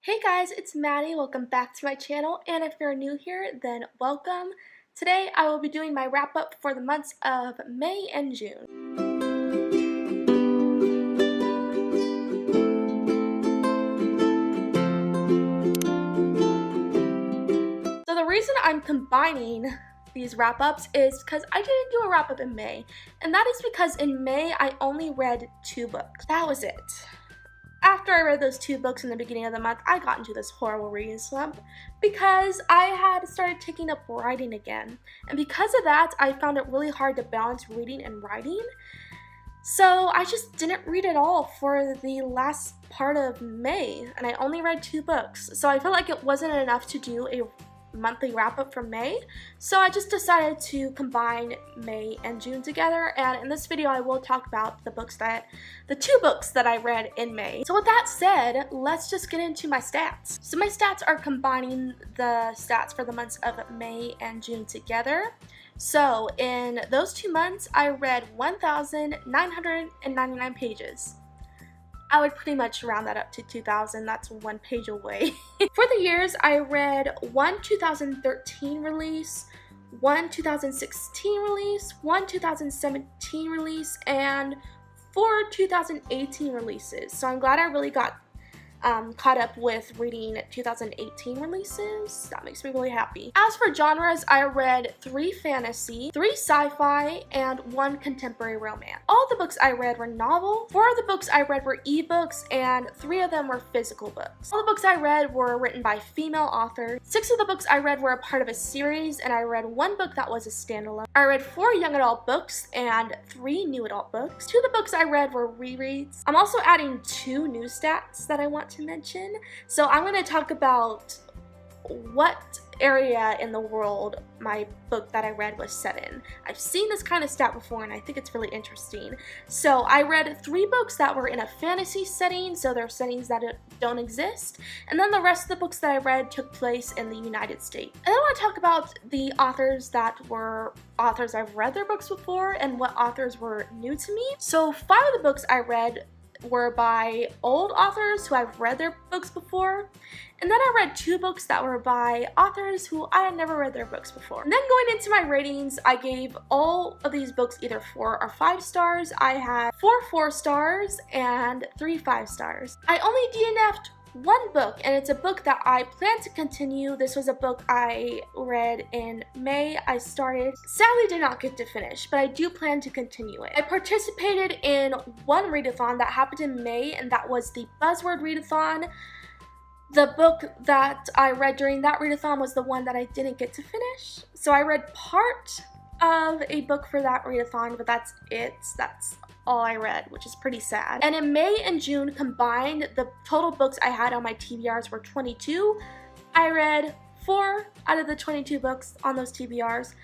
Hey guys, it's Maddie. Welcome back to my channel, and if you're new here, then welcome. Today I will be doing my wrap-up for the months of May and June. So the reason I'm combining these wrap-ups is because I didn't do a wrap-up in May, and that is because in May I only read 2 books. That was it. After I read those 2 books in the beginning of the month, I got into this horrible reading slump because I had started taking up writing again. And because of that, I found it really hard to balance reading and writing. So I just didn't read at all for the last part of May, and I only read 2 books. So I felt like it wasn't enough to do a monthly wrap-up for May, so I just decided to combine May and June together, and in this video I will talk about the 2 books that I read in May. So with that said, let's just get into my stats. So my stats are combining the stats for the months of May and June together. So in those 2 months I read 1,999 pages. I would pretty much round that up to 2,000, that's 1 page away. For the years, I read 1 2013 release, 1 2016 release, 1 2017 release, and 4 2018 releases. So I'm glad I really got caught up with reading 2018 releases. That makes me really happy. As for genres, I read 3 fantasy, 3 sci-fi, and 1 contemporary romance. All the books I read were novel, 4 of the books I read were ebooks, and 3 of them were physical books. All the books I read were written by female authors. 6 of the books I read were a part of a series, and I read 1 book that was a standalone. I read 4 young adult books and 3 new adult books. 2 of the books I read were rereads. I'm also adding 2 new stats that I want to mention. So I'm going to talk about what area in the world my book that I read was set in. I've seen this kind of stat before and I think it's really interesting. So I read 3 books that were in a fantasy setting, so they're settings that don't exist, and then the rest of the books that I read took place in the United States. And then I want to talk about the authors that were authors I've read their books before and what authors were new to me. So 5 of the books I read were by old authors who I've read their books before, and then I read 2 books that were by authors who I had never read their books before. And then going into my ratings, I gave all of these books either 4 or 5 stars. I had 4 4 stars and 3 5 stars. I only DNF'd 1 book, and it's a book that I plan to continue. This was a book I read in May. I started, sadly did not get to finish, but I do plan to continue it. I participated in 1 readathon that happened in May, and that was the Buzzword readathon. The book that I read during that readathon was the one that I didn't get to finish. So I read part of a book for that readathon, but that's it. That's all I read, which is pretty sad. And in May and June combined, the total books I had on my TBRs were 22. I read 4 out of the 22 books on those TBRs.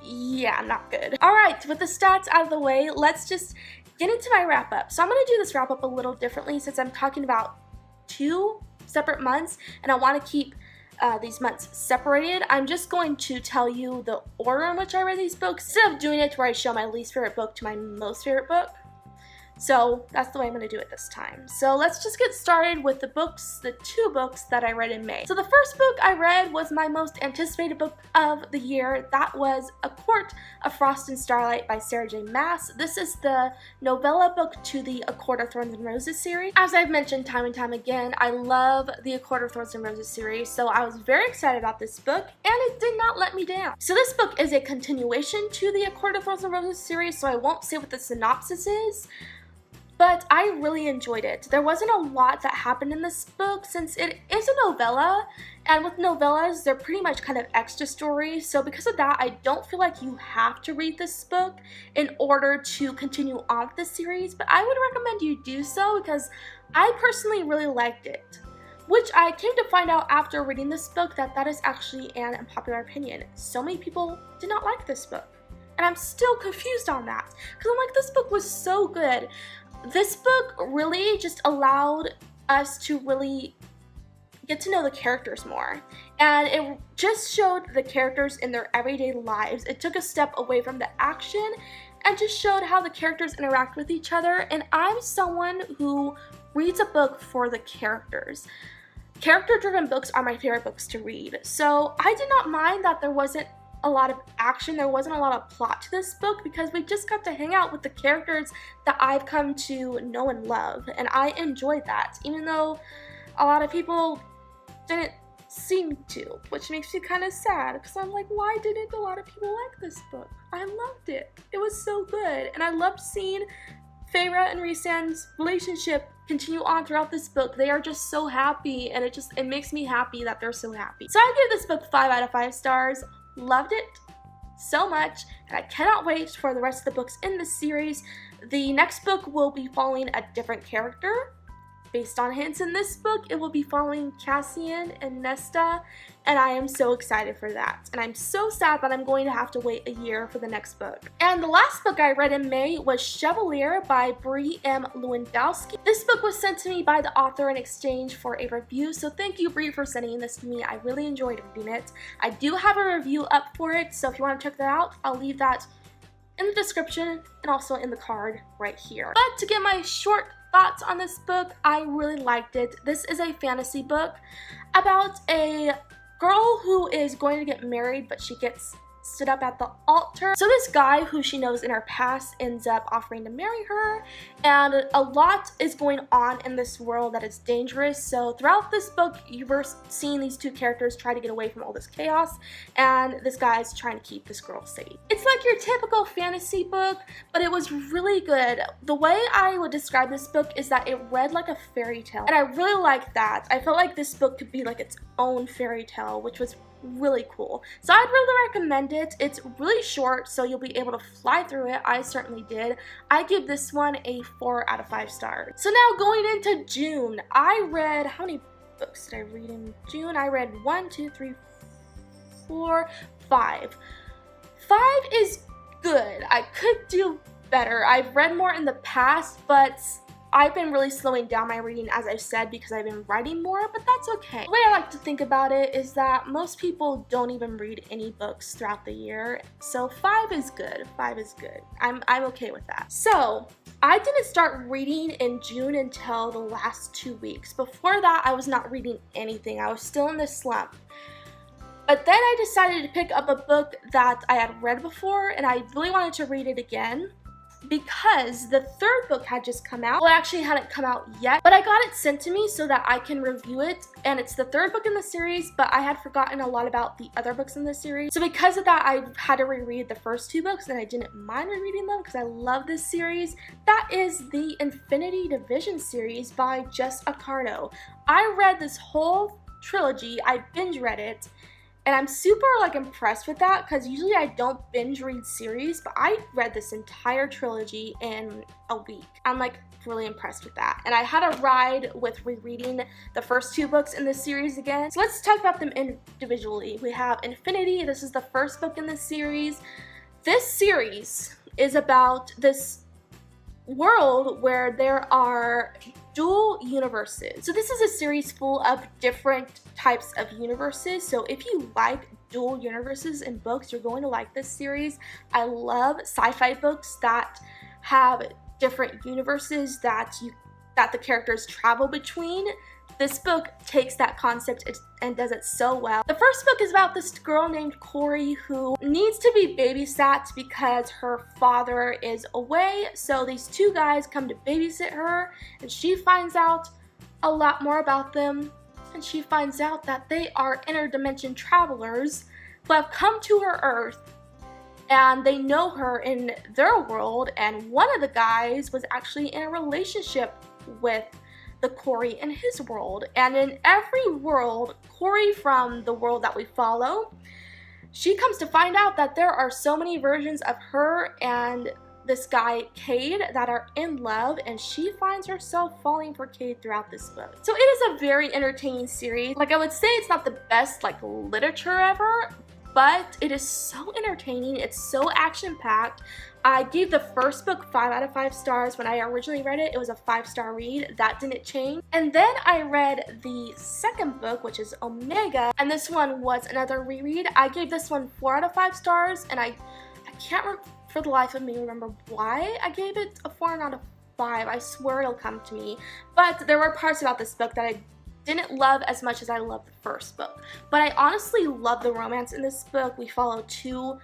Yeah, not good. Alright, with the stats out of the way, let's just get into my wrap-up. So I'm going to do this wrap-up a little differently since I'm talking about 2 separate months and I want to keep these months separated. I'm just going to tell you the order in which I read these books instead of doing it where I show my least favorite book to my most favorite book. So that's the way I'm going to do it this time. So let's just get started with the 2 books that I read in May. So the first book I read was my most anticipated book of the year. That was A Court of Frost and Starlight by Sarah J. Maas. This is the novella book to the A Court of Thorns and Roses series. As I've mentioned time and time again, I love the A Court of Thorns and Roses series, so I was very excited about this book, and it did not let me down. So this book is a continuation to the A Court of Thorns and Roses series, so I won't say what the synopsis is, but I really enjoyed it. There wasn't a lot that happened in this book since it is a novella, and with novellas, they're pretty much kind of extra stories, so because of that, I don't feel like you have to read this book in order to continue on with the series, but I would recommend you do so because I personally really liked it. Which I came to find out after reading this book that is actually an unpopular opinion. So many people did not like this book, and I'm still confused on that because I'm like, this book was so good. This book really just allowed us to really get to know the characters more, and it just showed the characters in their everyday lives. It took a step away from the action and just showed how the characters interact with each other, and I'm someone who reads a book for the characters. Character-driven books are my favorite books to read, so I did not mind that there wasn't a lot of action, there wasn't a lot of plot to this book, because we just got to hang out with the characters that I've come to know and love, and I enjoyed that, even though a lot of people didn't seem to, which makes me kind of sad, because I'm like, why didn't a lot of people like this book? I loved it. It was so good, and I loved seeing Feyre and Rhysand's relationship continue on throughout this book. They are just so happy, and it makes me happy that they're so happy. So I give this book 5 out of 5 stars. Loved it so much, and I cannot wait for the rest of the books in this series. The next book will be following a different character. Based on hints in this book, it will be following Cassian and Nesta, and I am so excited for that. And I'm so sad that I'm going to have to wait a year for the next book. And the last book I read in May was Chevalier by Brie M. Lewandowski. This book was sent to me by the author in exchange for a review, so thank you, Brie, for sending this to me. I really enjoyed reading it. I do have a review up for it, so if you want to check that out, I'll leave that in the description and also in the card right here. But to get my short thoughts on this book, I really liked it. This is a fantasy book about a girl who is going to get married, but she gets stood up at the altar. So this guy who she knows in her past ends up offering to marry her, and a lot is going on in this world that is dangerous. So throughout this book, you're seeing these two characters try to get away from all this chaos, and this guy's trying to keep this girl safe. It's like your typical fantasy book, but it was really good. The way I would describe this book is that it read like a fairy tale, and I really liked that. I felt like this book could be like its own fairy tale, which was really cool. So I'd really recommend it. It's really short, so you'll be able to fly through it. I certainly did. I give this one a 4 out of 5 stars. So now going into June, I read, how many books did I read in June? I read 1, 2, 3, 4, 5. 5 is good. I could do better. I've read more in the past, but I've been really slowing down my reading, as I said, because I've been writing more, but that's okay. The way I like to think about it is that most people don't even read any books throughout the year, so 5 is good. 5 is good. I'm okay with that. So I didn't start reading in June until the last 2 weeks. Before that, I was not reading anything. I was still in this slump. But then I decided to pick up a book that I had read before, and I really wanted to read it again, because the third book had just come out. Well, it actually hadn't come out yet, but I got it sent to me so that I can review it, and it's the third book in the series, but I had forgotten a lot about the other books in the series. So because of that, I had to reread the first 2 books, and I didn't mind rereading them because I love this series. That is the Infinity Division series by Jess Accardo. I read this whole trilogy. I binge read it, and I'm super impressed with that, because usually I don't binge read series, but I read this entire trilogy in a week. I'm really impressed with that. And I had a ride with rereading the first 2 books in this series again. So let's talk about them individually. We have Infinity. This is the first book in this series. This series is about this world where there are dual universes. So this is a series full of different types of universes. So if you like dual universes in books, you're going to like this series. I love sci-fi books that have different universes that the characters travel between. This book takes that concept and does it so well. The first book is about this girl named Corey who needs to be babysat because her father is away. So these 2 guys come to babysit her, and she finds out a lot more about them. And she finds out that they are interdimension travelers who have come to her Earth, and they know her in their world. And one of the guys was actually in a relationship with the Corey in his world. And in every world, Corey from the world that we follow, she comes to find out that there are so many versions of her and this guy Cade that are in love, and she finds herself falling for Cade throughout this book. So it is a very entertaining series. I would say it's not the best literature ever, but it is so entertaining. It's so action-packed. I gave the first book 5 out of 5 stars. When I originally read it, it was a 5-star read. That didn't change. And then I read the second book, which is Omega, and this one was another reread. I gave this one 4 out of 5 stars, and I can't for the life of me remember why I gave it a 4 out of 5. I swear it'll come to me. But there were parts about this book that I didn't love as much as I loved the first book. But I honestly love the romance in this book. We follow two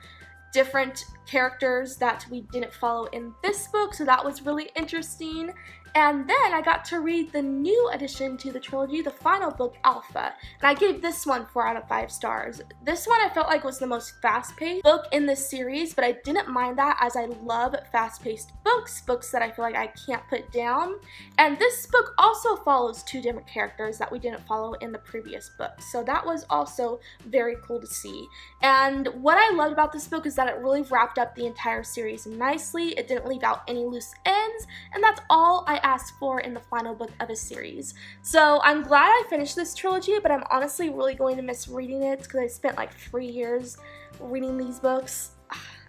different characters that we didn't follow in this book, so that was really interesting. And then I got to read the new addition to the trilogy, the final book, Alpha, and I gave this one 4 out of 5 stars. This one I felt like was the most fast-paced book in this series, but I didn't mind that as I love fast-paced books that I feel like I can't put down. And this book also follows 2 different characters that we didn't follow in the previous book, so that was also very cool to see. And what I loved about this book is that it really wrapped up the entire series nicely. It didn't leave out any loose ends, and that's all I asked for in the final book of a series. So I'm glad I finished this trilogy, but I'm honestly really going to miss reading it because I spent like 3 years reading these books.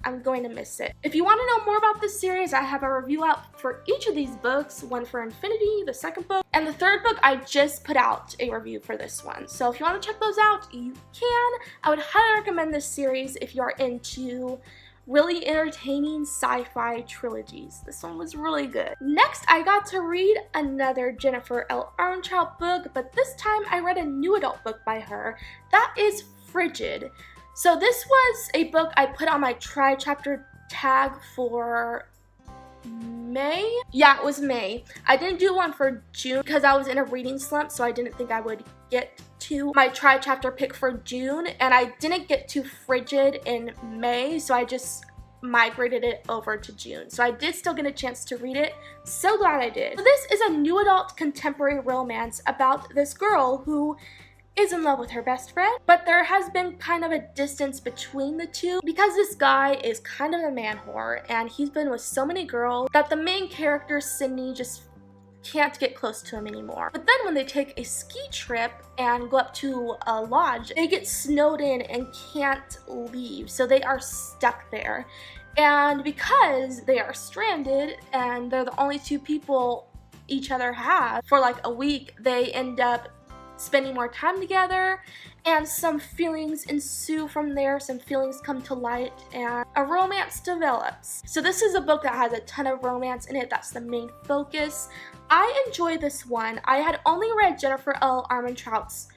I'm going to miss it. If you want to know more about this series, I have a review out for each of these books, one for Infinity, the second book, and the third book I just put out a review for this one. So if you want to check those out, you can. I would highly recommend this series if you are into really entertaining sci-fi trilogies. This one was really good. Next, I got to read another Jennifer L. Armentrout book, but this time I read a new adult book by her. That is Frigid. So this was a book I put on my try-chapter tag for May? Yeah, it was May. I didn't do one for June because I was in a reading slump, so I didn't think I would get to my try-chapter pick for June, and I didn't get to Frigid in May, so I just migrated it over to June. So I did still get a chance to read it. So glad I did. So this is a new adult contemporary romance about this girl who is in love with her best friend, but there has been kind of a distance between the two because this guy is kind of a man whore and he's been with so many girls that the main character, Sydney, just can't get close to him anymore. But then when they take a ski trip and go up to a lodge, they get snowed in and can't leave, so they are stuck there. And because they are stranded and they're the only 2 people each other have for like a week, they end up spending more time together, and some feelings ensue from there. Some feelings come to light and a romance develops. So this is a book that has a ton of romance in it. That's the main focus. I enjoy this one. I had only read Jennifer L. Armentrout's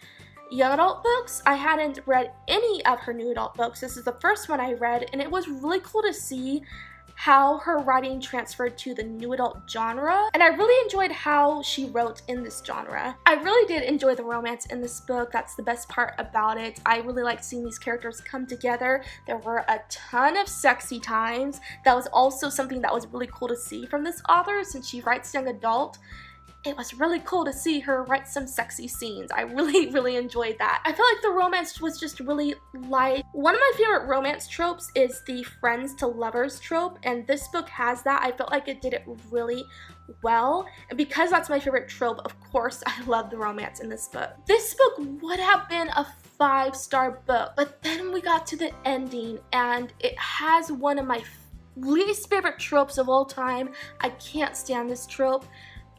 young adult books. I hadn't read any of her new adult books. This is the first one I read, and it was really cool to see how her writing transferred to the new adult genre, and I really enjoyed how she wrote in this genre. I really did enjoy the romance in this book. That's the best part about it. I really liked seeing these characters come together. There were a ton of sexy times. That was also something that was really cool to see from this author since she writes young adult. It was really cool to see her write some sexy scenes. I really enjoyed that. I felt like the romance was just really light. One of my favorite romance tropes is the friends to lovers trope, and this book has that. I felt like it did it really well, and because that's my favorite trope, of course I love the romance in this book. This book would have been a 5-star book, but then we got to the ending and it has one of my least favorite tropes of all time. I can't stand this trope.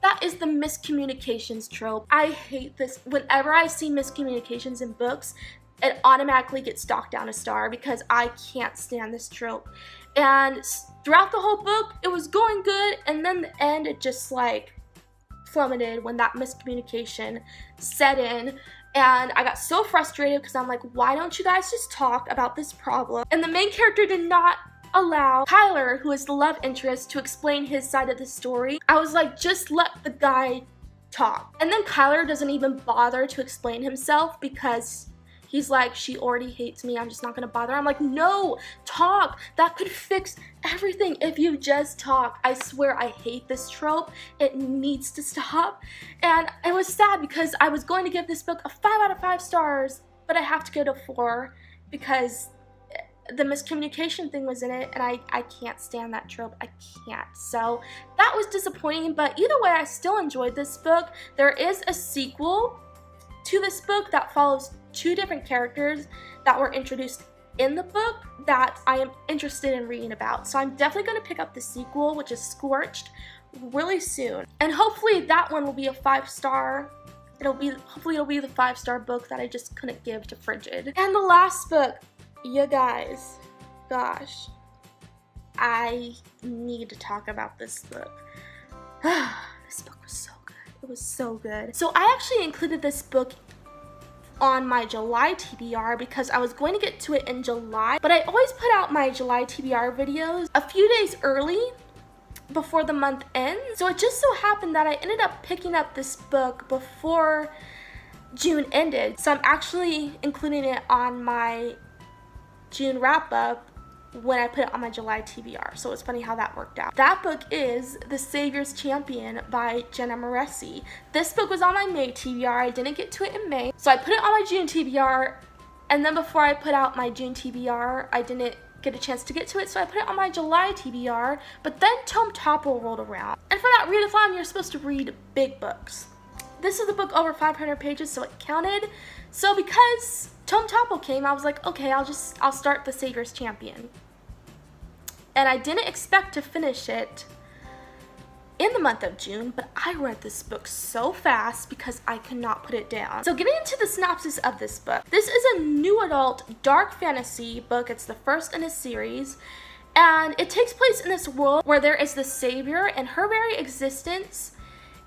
That is the miscommunications trope. I hate this. Whenever I see miscommunications in books, it automatically gets knocked down a star because I can't stand this trope. And throughout the whole book, it was going good, and then the end, it just like plummeted when that miscommunication set in. And I got so frustrated because I'm like, why don't you guys just talk about this problem? And the main character did not allow Tyler, who is the love interest, to explain his side of the story. I was like, just let the guy talk. And then Kyler doesn't even bother to explain himself because he's like, she already hates me, I'm just not gonna bother. I'm like, no, talk. That could fix everything if you just talk. I swear I hate this trope. It needs to stop. And it was sad because I was going to give this book a 5 out of 5 stars, but I have to go to 4 because the miscommunication thing was in it, and I can't stand that trope. I can't. So that was disappointing, but either way, I still enjoyed this book. There is a sequel to this book that follows 2 different characters that were introduced in the book that I am interested in reading about. So I'm definitely going to pick up the sequel, which is Scorched, really soon. And hopefully that one will be a 5-star. Hopefully it'll be the 5-star book that I just couldn't give to Frigid. And the last book, you guys, gosh, I need to talk about this book. This book was so good. It was so good. So I actually included this book on my July TBR because I was going to get to it in July, but I always put out my July TBR videos a few days early before the month ends. So it just so happened that I ended up picking up this book before June ended. So I'm actually including it on my June wrap up when I put it on my July TBR. So it's funny how that worked out. That book is The Savior's Champion by Jenna Moreci. This book was on my May TBR. I didn't get to it in May. So I put it on my June TBR, and then before I put out my June TBR, I didn't get a chance to get to it, so I put it on my July TBR, but then Tome Topple rolled around. And for that readathon, you're supposed to read big books. This is a book over 500 pages, so it counted. So because Tome Topple came, I was like, okay, I'll start The Savior's Champion. And I didn't expect to finish it in the month of June, but I read this book so fast because I could not put it down. So getting into the synopsis of this book. This is a new adult dark fantasy book. It's the first in a series, and it takes place in this world where there is the savior, and her very existence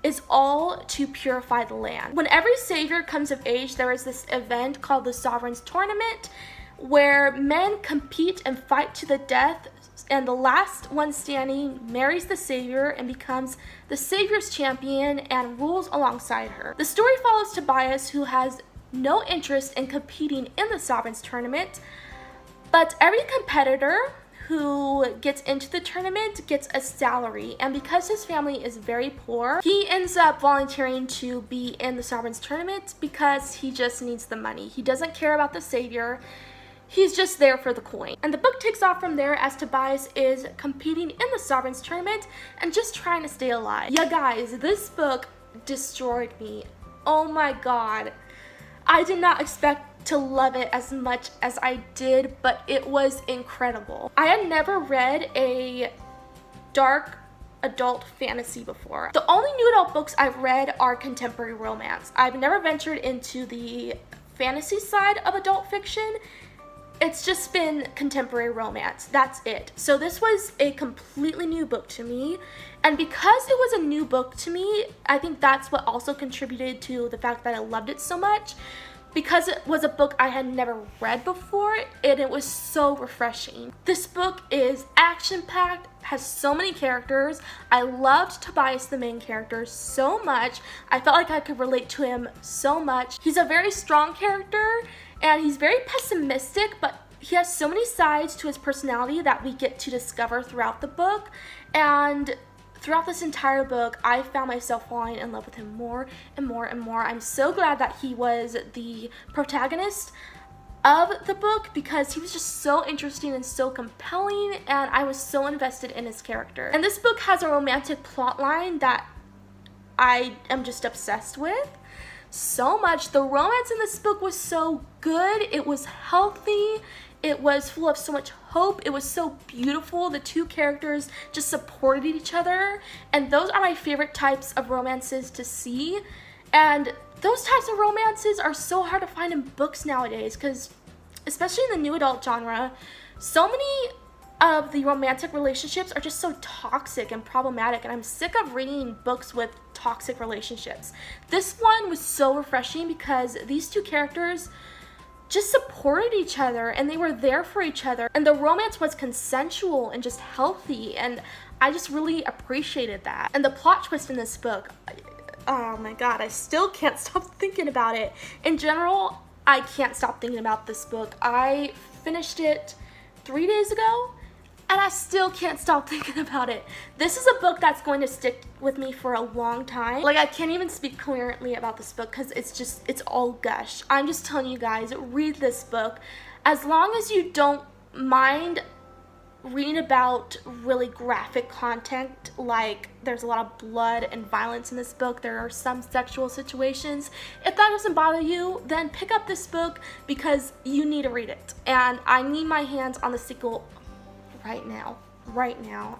is all to purify the land. When every savior comes of age, there is this event called the Sovereign's Tournament where men compete and fight to the death, and the last one standing marries the savior and becomes the savior's champion and rules alongside her. The story follows Tobias, who has no interest in competing in the Sovereign's Tournament, but every competitor who gets into the tournament gets a salary, and because his family is very poor, he ends up volunteering to be in the Sovereign's Tournament because he just needs the money. He doesn't care about the savior. He's just there for the coin. And the book takes off from there as Tobias is competing in the Sovereign's Tournament and just trying to stay alive. Yeah, guys, this book destroyed me. Oh my god. I did not expect to love it as much as I did, but it was incredible. I had never read a dark adult fantasy before. The only new adult books I've read are contemporary romance. I've never ventured into the fantasy side of adult fiction. It's just been contemporary romance. That's it. So this was a completely new book to me. And because it was a new book to me, I think that's what also contributed to the fact that I loved it so much. Because it was a book I had never read before, and it was so refreshing. This book is action-packed, has so many characters. I loved Tobias, the main character, so much. I felt like I could relate to him so much. He's a very strong character, and he's very pessimistic, but he has so many sides to his personality that we get to discover throughout the book. And throughout this entire book, I found myself falling in love with him more and more and more. I'm so glad that he was the protagonist of the book because he was just so interesting and so compelling, and I was so invested in his character. And this book has a romantic plotline that I am just obsessed with so much. The romance in this book was so good. It was healthy. It was full of so much hope. It was so beautiful. The two characters just supported each other, and those are my favorite types of romances to see. And those types of romances are so hard to find in books nowadays because, especially in the new adult genre, so many of the romantic relationships are just so toxic and problematic, and I'm sick of reading books with toxic relationships. This one was so refreshing because these two characters just supported each other and they were there for each other, and the romance was consensual and just healthy, and I just really appreciated that. And the plot twist in this book, oh my god, I still can't stop thinking about it. In general, I can't stop thinking about this book. I finished it 3 days ago and I still can't stop thinking about it. This is a book that's going to stick with me for a long time. Like, I can't even speak coherently about this book because it's all gush. I'm just telling you guys, read this book. As long as you don't mind reading about really graphic content, like there's a lot of blood and violence in this book, there are some sexual situations. If that doesn't bother you, then pick up this book because you need to read it. And I need my hands on the sequel right now.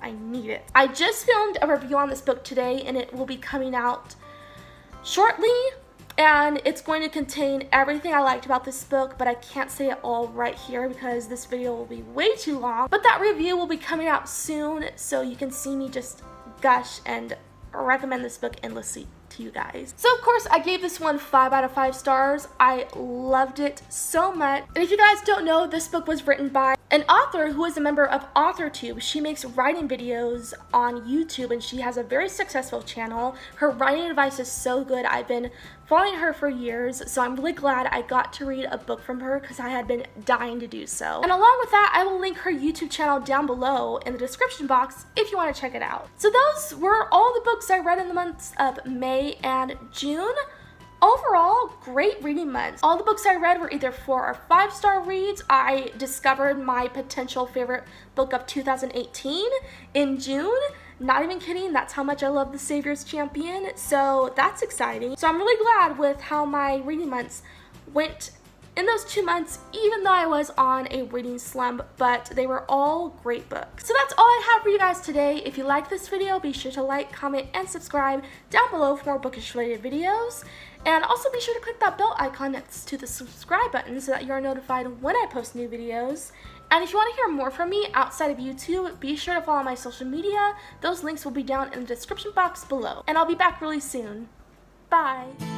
I need it. I just filmed a review on this book today, and it will be coming out shortly, and it's going to contain everything I liked about this book, but I can't say it all right here because this video will be way too long. But that review will be coming out soon, so you can see me just gush and recommend this book endlessly to to you guys. So of course I gave this one 5 out of 5 stars. I loved it so much. And if you guys don't know, this book was written by an author who is a member of AuthorTube. She makes writing videos on YouTube and she has a very successful channel. Her writing advice is so good. I've been following her for years, so I'm really glad I got to read a book from her because I had been dying to do so. And along with that, I will link her YouTube channel down below in the description box if you want to check it out. So those were all the books I read in the months of May and June. Overall, great reading months. All the books I read were either 4 or 5-star reads. I discovered my potential favorite book of 2018 in June. Not even kidding, that's how much I love The Savior's Champion, so that's exciting. So I'm really glad with how my reading months went in those 2 months, even though I was on a reading slump, but they were all great books. So that's all I have for you guys today. If you like this video, be sure to like, comment, and subscribe down below for more bookish related videos. And also be sure to click that bell icon next to the subscribe button so that you are notified when I post new videos. And if you want to hear more from me outside of YouTube, be sure to follow my social media. Those links will be down in the description box below. And I'll be back really soon. Bye!